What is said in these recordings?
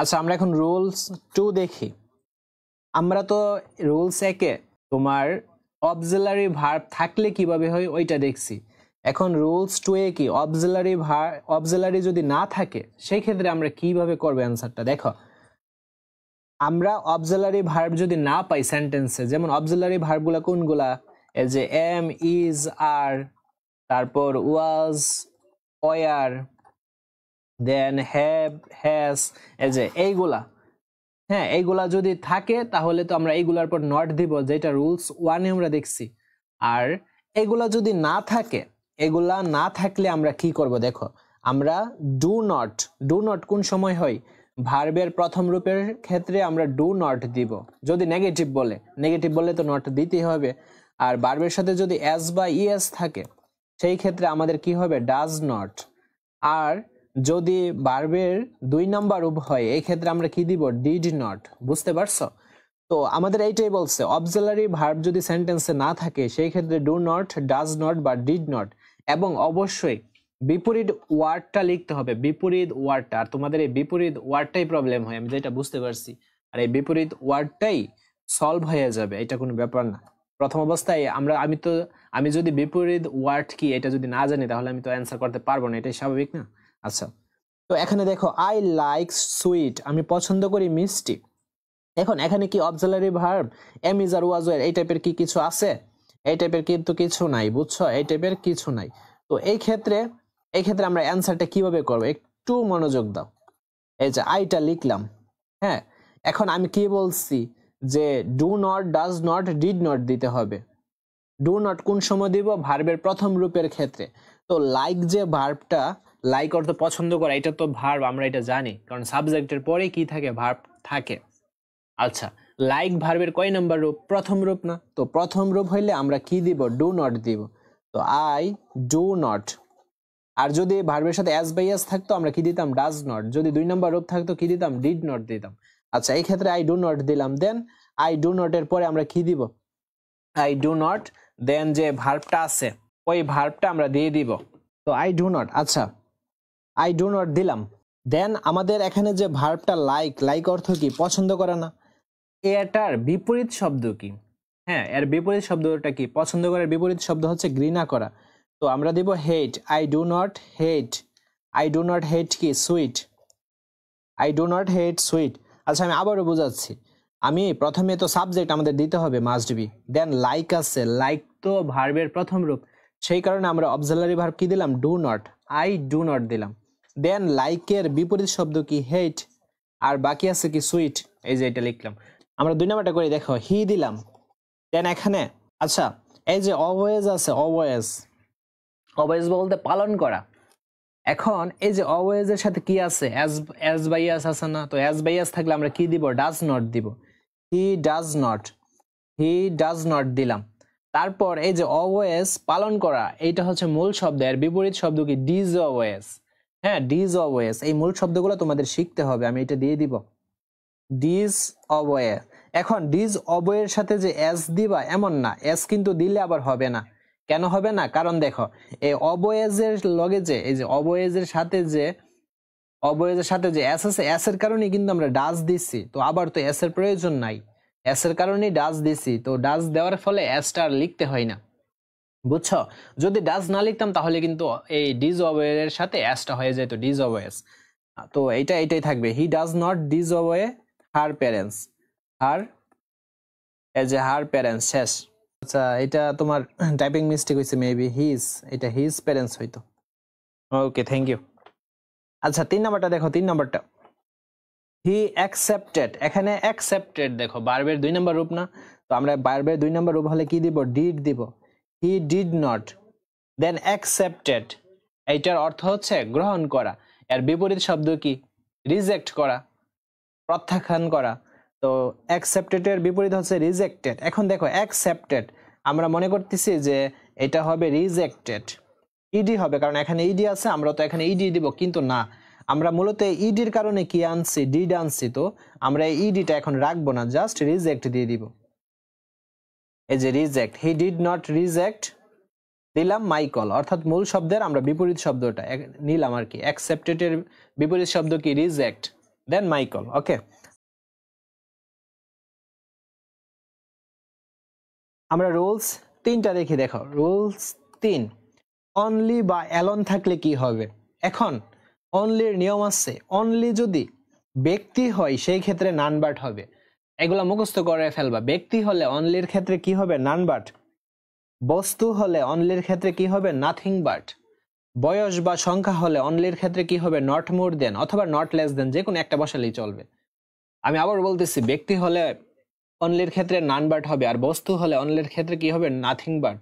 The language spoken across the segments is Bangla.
আচ্ছা আমরা এখন রুলস 2 দেখি। আমরা তো রুলস 1-এ তোমার অক্সিলারি ভার্ব থাকলে কিভাবে হয় ওইটা দেখছি। এখন রুলস 2-এ কি অক্সিলারি যদি না থাকে সেই ক্ষেত্রে আমরা কিভাবে করব অ্যানসারটা দেখো। আমরা অক্সিলারি ভার্ব যদি না পাই সেন্টেন্সে, যেমন অক্সিলারি ভার্বগুলো কোনগুলা, এই যে এম, ইজ, আর, তারপর ওয়াজ, ওয়ার, দেন হ্যাভ, হ্যাজ, এই যে এইগুলা, হ্যাঁ এইগুলা যদি থাকে তাহলে তো আমরা এইগুলার পর নট দিব, যেটা রুলস 1-এ আমরা দেখছি। আর এগুলা যদি না থাকে, এগুলা না থাকলে আমরা কি করব দেখো, আমরা ডু নট কোন সময় হয়, ভার্বের প্রথম রূপের ক্ষেত্রে আমরা ডু নট দিব। যদি নেগেটিভ বলে তো নট দিতেই হবে। আর ভার্বের সাথে যদি এস বা ইএস থাকে সেই ক্ষেত্রে আমাদের কি হবে, ডাজ নট। আর যদি ভার্বের 2 নাম্বার রূপ হয় এই ক্ষেত্রে আমরা কি দিব, ডিড নট। বুঝতে পারছো? তো আমাদের এইটাই বলছে, অক্সিলারি ভার্ব যদি সেন্টেন্সে না থাকে সেই ক্ষেত্রে ডু নট, ডাজ নট বা ডিড নট, এবং অবশ্যই বিপরীত ওয়ার্ডটা লিখতে হবে, বিপরীত ওয়ার্ডটা। আর তোমাদের এই বিপরীত ওয়ার্ডটাই প্রবলেম হয়, আমি যেটা বুঝতে পারছি। আর এই বিপরীত ওয়ার্ডটাই সলভ হয়ে যাবে, এটা কোনো ব্যাপার না। প্রথম অবস্থায় আমি যদি বিপরীত ওয়ার্ড কি এটা যদি না জানি তাহলে আমি তো অ্যান্সার করতে পারবো না, এটাই স্বাভাবিক না? আচ্ছা, তো এখানে দেখো আই লাইক সুইট, আমি পছন্দ করি মিষ্টি। এখন এখানে কি auxiliary verb am, is, are, was, were এই টাইপের কি কিছু আছে? এই টাইপের কিন্তু কিছু নাই, বুঝছো? এই টাইপের কিছু নাই। তো এই ক্ষেত্রে আমরা অ্যান্সারটা কিভাবে করব, একটু মনোযোগ দাও। এই যে আইটা লিখলাম, হ্যাঁ। এখন আমি কি বলছি যে do not, does not, did not দিতে হবে। ডু নট কোন সময় দিব, ভার্বের প্রথম রূপের ক্ষেত্রে। তো লাইক যে ভার্বটা, লাইক অর্থ পছন্দ করা, এটা তো ভার্ব, আমরা এটা জানি, কারণ সাবজেক্টের পরে কি থাকে, ভার্ব থাকে। আচ্ছা, লাইক ভার্বের কয় নাম্বার রূপ, প্রথম রূপ না? তো প্রথম রূপ হইলে আমরা কি দিব, ডু নট দিব। তো আই ডু নট। আর যদি ভার্বের সাথে এস বাই এস থাকতো আমরা কি দিতাম, ডাজ নট। যদি 2 নাম্বার রূপ থাকতো কি দিতাম, ডিড নট দিতাম। আচ্ছা, এই ক্ষেত্রে আই ডু নট দিলাম। দেন আই ডু নট এর পরে আমরা কি দিব, আই ডু নট, দেন যে ভার্বটা আছে ওই ভার্বটা আমরা দিয়ে দিব। তো আই ডু নট, আচ্ছা আই ডু নট দিলাম। দেন আমাদের এখানে যে ভার্বটা লাইক অর্থ কি, পছন্দ করা না? এটার বিপরীত শব্দ কি? হ্যাঁ, এর বিপরীত শব্দটা কি? পছন্দ করার বিপরীত শব্দ হচ্ছে ঘৃণা করা। তো আমরা দিব hate, I do not hate. I do not hate কি, sweet. I do not hate sweet. আচ্ছা, আমি আবারও বোঝাচ্ছি। আমি প্রথমে তো সাবজেক্ট আমাদের দিতে হবে, মাস্ট বি। দেন লাইক আছে, লাইক তো ভার্বের প্রথম রূপ, সেই কারণে আমরা অক্সিলারি ভার্ব কি দিলাম, do not. I do not দিলাম। দেন লাইকের বিপরীত শব্দ কি, হেট। আর বাকি আছে কি, সুইট। এই যে এটা লিখলাম। আমরা 2 নাম্বারটা করে দেখো, হি দিলাম। দেন এখানে আচ্ছা, এই যে অলওয়েজ আছে, অলওয়েজ বলতে পালন করা। এখন এই যে অলওয়েজ এর সাথে কি আছে, এস বাই এস আছে না? তো এস বাই এস থাকলে আমরা কি দিব, ডাজ নট দিব। হি ডাজ নট দিলাম। তারপর এই যে অলওয়েজ পালন করা, এইটা হচ্ছে মূল শব্দ, এর বিপরীত শব্দ কি, ডিজ অলওয়েজ। হ্যাঁ, ডিজ অলওয়েজ। এই মূল শব্দগুলো তোমাদের শিখতে হবে, আমি এটা দিয়ে দিব, ডিজ অবয়ে। এখন ডিজ অবয়ের সাথে যে এস দিবা এমন না, এস কিন্তু দিলে আবার হবে না। কেন হবে না? কারণ দেখো, এই অবয়েজের লগে যে, এই যে অবয়েজের সাথে যে এস আছে, এস এর কারণে কিন্তু আমরা ডাজ দিচ্ছি। তো আবার তো এস এর প্রয়োজন নাই, এস এর কারণেই ডাজ দিছি। তো ডাজ দেওয়ার ফলে এসটা আর লিখতে হয় না, বুঝছো? যদি ডাজ না লিখতাম তাহলে কিন্তু এই ডিজ অবয়ের সাথে এসটা হয়ে যেত, ডিজ অবয়েস। তো এইটাই থাকবে, he does not disobey her parents. Her parents, শেষ। আচ্ছা, এটা তোমার টাইপিং মিস্টেক হয়েছে, মেবি হিজ, এটা হিজ প্যারেন্টস হইতো। Okay, thank you. আচ্ছা, 3 নাম্বারটা দেখো, 3 নাম্বারটা হি অ্যাকসেপ্টেড। এখানে অ্যাকসেপ্টেড দেখো ভার্বের 2 নাম্বার রূপ না? তো আমরা ভার্বের 2 নাম্বার রূপ হলে কি দিব, ডিড দিব। He did not. Then accepted, এইটার অর্থ হচ্ছে গ্রহণ করা। এর বিপরীত শব্দ কি, রিজেক্ট করা, প্রত্যাখ্যান করা। তো অ্যাকসেপ্টেড এর বিপরীত হচ্ছে রিজেক্টেড। এখন দেখো অ্যাকসেপ্টেড আমরা মনে করতেছি যে এটা হবে রিজেক্টেড, ইডি হবে, কারণ এখানে ইডি আছে, আমরা তো এখানে ইডি দিব, কিন্তু না, আমরা মূলত ইডির কারণে কি আনছি, ডিড আনছি। তো আমরা এই ইডিটা এখন রাখবো না, জাস্ট রিজেক্ট দিয়ে দিব। এই যে reject, he did not reject দিলাম মাই কল, অর্থাৎ মূল শব্দের আমরা বিপরীত শব্দটা নিলাম আর কি। অ্যাকসেপ্টেড এর বিপরীত শব্দ কি, রিজেক্ট। দেন মাইকেল। ওকে, আমরা রুলস 3টা দেখি। দেখো রুলস 3, অনলি বা অ্যালোন থাকলে কি হবে। এখন অনলির নিয়ম আছে, অনলি যদি ব্যক্তি হয় সেই ক্ষেত্রে নান বাট হবে। এগুলা মুখস্থ করে ফেলবা। ব্যক্তি হলে অনলির ক্ষেত্রে কি হবে, নান বাট। বস্তু হলে অনলির ক্ষেত্রে কি হবে, নাথিং বাট। বয়স বা সংখ্যা হলে অনলির ক্ষেত্রে কি হবে, নট মোর দেন অথবা নট লেস দেন, যে কোনো একটা বসালেই চলবে। আমি আবার বলতেছি, ব্যক্তি হলে অনলির ক্ষেত্রে নান বাট হবে, আর বস্তু হলে অনলির ক্ষেত্রে কি হবে, নাথিং বাট।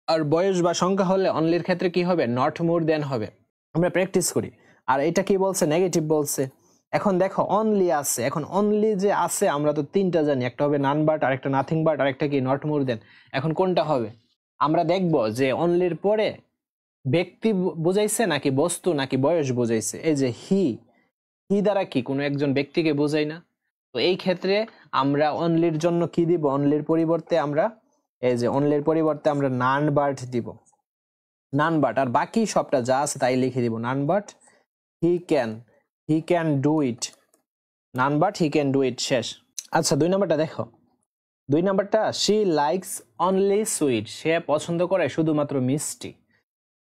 আর বয়স বা সংখ্যা হলে অনলির ক্ষেত্রে কি হবে, নট মোর দেন হবে। আমরা প্র্যাকটিস করি। আর এটা কি বলছে, নেগেটিভ বলছে। এখন দেখো অনলি আছে, এখন অনলি যে আছে আমরা তো 3টা জানি, একটা হবে নান বাট, আরেকটা নাথিং বাট, আরেকটা কি নট মোর দেন। এখন কোনটা হবে আমরা দেখব যে অনলির পরে ব্যক্তি বুঝাইছে নাকি বস্তু নাকি বয়স বুঝাইছে। এই যে হি দ্বারা কি কোনো একজন ব্যক্তিকে বোঝাই না। তো এই ক্ষেত্রে আমরা অনলির জন্য কি দিব, অনলির পরিবর্তে আমরা এই যে অনলির পরিবর্তে আমরা নান বাট দিব, নান বাট। আর বাকি সবটা যা আছে তাই লিখে দিব, none but he can do it, none but he can do it, শেষ। আচ্ছা 2 নাম্বারটা দেখো। 2 নাম্বারটা, শি লাইকস অনলি সুইট, সে পছন্দ করে শুধুমাত্র মিষ্টি।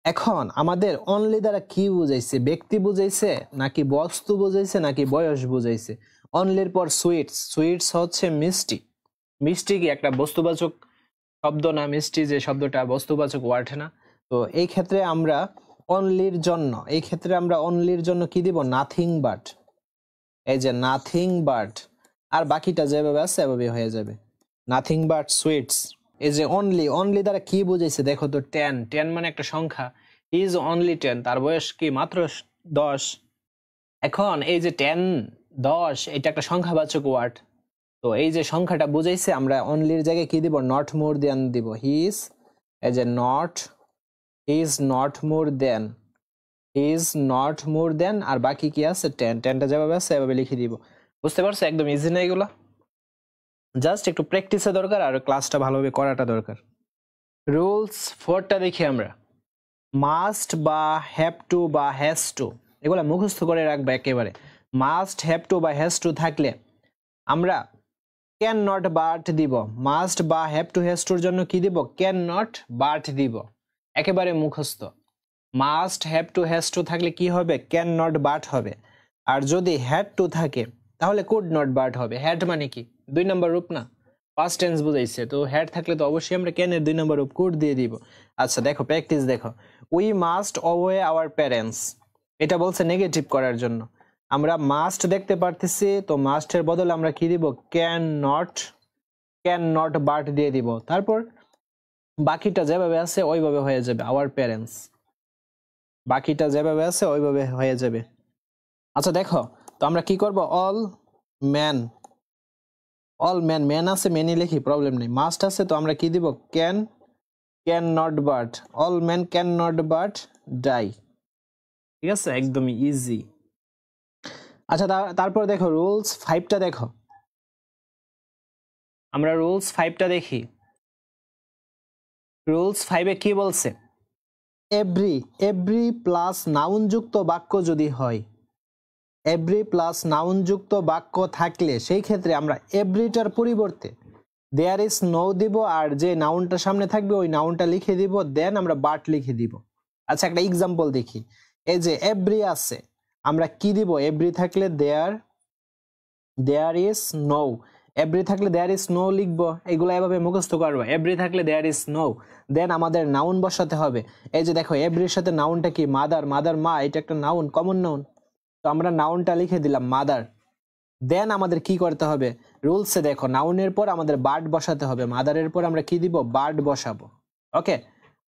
এখন আমাদের অনলি দ্বারা কি বুঝাইছে, ব্যক্তি বুঝাইছে নাকি বস্তু বুঝাইছে নাকি বয়স বুঝাইছে। অনলির পর সুইটস, সুইটস হচ্ছে মিষ্টি। মিষ্টি কি একটা বস্তুবাচক শব্দ না, মিষ্টি যে শব্দটা বস্তুবাচক ওয়ার্ড না। তো এই ক্ষেত্রে আমরা অনলির জন্য কি দিব, নাথিং বাট। এই যে নাথিং বাট, আর বাকিটা যেভাবে আছে এভাবে হয়ে যাবে, নাথিং বাট সুইটস। এই যে অনলি দ্বারা কি বুঝাইছে দেখো তো, 10 মানে একটা সংখ্যা। ইজ অনলি 10, তার বয়স কি মাত্র 10। এখন এই যে 10 10 এটা একটা সংখ্যাবাচক ওয়ার্ড। তো এই যে সংখ্যাটা বুঝাইছে, আমরা অনলির জায়গায় কি দিব, নট মোর দেন দিব। হি ইজ, এই যে নট মোর দেন, আর বাকি কি আছে 10টা যেভাবে আছে এভাবে লিখে দিব। বুঝতে পারছো, একদম ইজি না এগুলা। জাস্ট একটু প্র্যাকটিসের দরকার আর ক্লাসটা ভালোভাবে করাটা দরকার। রুলস 4টা দেখি আমরা। মাস্ট বা হ্যাভ টু বা হ্যাজ টু, এগুলা মুখস্থ করে রাখবে একেবারে। মাস্ট, হ্যাভ টু বা হ্যাজ টু থাকলে আমরা ক্যান নট বাট দিব। মাস্ট বা হ্যাভ টু হ্যাজ টুর জন্য কি দিব, ক্যান নট বাট দিব, একেবারে মুখস্থ। Must, have to, has to থাকলে কি হবে, ক্যান নট বাট হবে। আর যদি হ্যাড টু থাকে তাহলে কুড নট বাট হবে। হ্যাড মানে কি 2 নম্বর রূপ না, পাস্ট টেন্স বুঝাইছে। তো হ্যাড থাকলে তো অবশ্যই আমরা ক্যানের 2 নম্বর রূপ কুড দিয়ে দিব। আচ্ছা দেখো প্র্যাকটিস দেখো। উই মাস্ট ওবে আওয়ার প্যারেন্টস, এটা বলছে নেগেটিভ করার জন্য। আমরা মাস্ট দেখতে পারতেছি, তো মাস্টের বদলে আমরা কি দিব, ক্যান নট বাট দিয়ে দিব। তারপর বাকিটা যেভাবে আছে ওইভাবে হয়ে যাবে, আওয়ার প্যারেন্টস, বাকিটা যেভাবে আছে ওইভাবে হয়ে যাবে। আচ্ছা দেখো, তো আমরা কি করব, অল ম্যান আছে, মেনই লিখি, প্রবলেম নেই। মাস্ট আছে, তো আমরা কি দিব, can not but, all man can not but die. ঠিক আছে, একদমই ইজি। আচ্ছা তারপর দেখো রুলস 5টা দেখো। আমরা রুলস 5টা দেখি। রুলস 5-এ কি বলছে, এভরি প্লাস নাউন যুক্ত বাক্য যদি হয়, এভরি প্লাস নাউন যুক্ত বাক্য থাকলে সেই ক্ষেত্রে আমরা এভরিটার পরিবর্তে দেয়ার ইজ নো দিব, আর যে নাউনটা সামনে থাকবে ওই নাউনটা লিখে দিব, দেন আমরা বাট লিখে দিব। আচ্ছা একটা এক্সাম্পল দেখি। এই যে এভরি আছে, আমরা কি দিব, এভরি থাকলে দেয়ার ইজ নো, এভরি থাকলে দেয়ার ইজ নো লিখবো। এগুলো এভাবে মুখস্থ করবো, এভরি থাকলে দেয়ার ইজ নো, দেন আমাদের নাউন বসাতে হবে। এই যে দেখো এভরির সাথে নাউনটা কি, মাদার মা, এটা একটা নাউন, কমন নাউন। তো আমরা নাউনটা লিখে দিলাম মাদার। দেন আমাদের কি করতে হবে, রুলসে দেখো নাউনের পর আমাদের বাট বসাতে হবে, মাদারের পর আমরা কি দিব, বাট বসাবো। ওকে,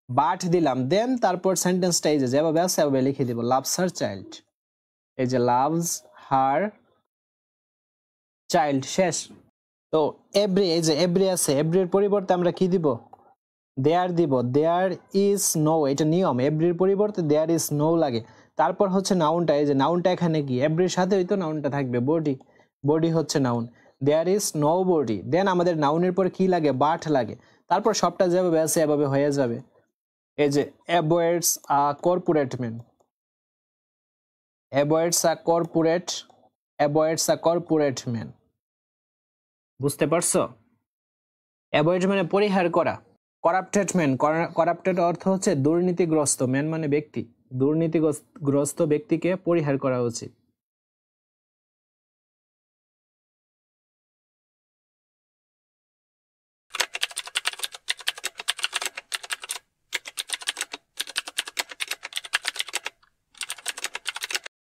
বাট দিলাম, দেন তারপর সেন্টেন্সটা এই যে যেভাবে আছে সেভাবে লিখে দিব, লাভস হার চাইল্ড। এই যে লাভস হার চাইল্ড, শেষ। তো এভরি, এই যে এভরি আছে, এভরির পরিবর্তে আমরা কি দিব, দেয়ার দিব, দেয়ার ইজ নো, এটা নিয়ম, এভরির পরিবর্তে দেয়ার ইজ নো লাগে। তারপর হচ্ছে নাউনটা, এই যে নাউনটা এখানে কি, এভরির সাথে হয়তো নাউনটা থাকবে, বডি হচ্ছে noun, there is no body. Then আমাদের নাউনের পর কি লাগে, বাট লাগে। তারপর সবটা যেভাবে আছে এভাবে হয়ে যাবে। এই যে avoids a corporate man, avoids a corporate avoids a corporate man. বুঝতে পারছো? অ্যাভয়েড মানে পরিহার করা। করাপ্টেড ম্যান, করাপ্টেড অর্থ হচ্ছে দুর্নীতিগ্রস্ত, ম্যান মানে ব্যক্তি, দুর্নীতিগ্রস্ত ব্যক্তিকে পরিহার করা উচিত।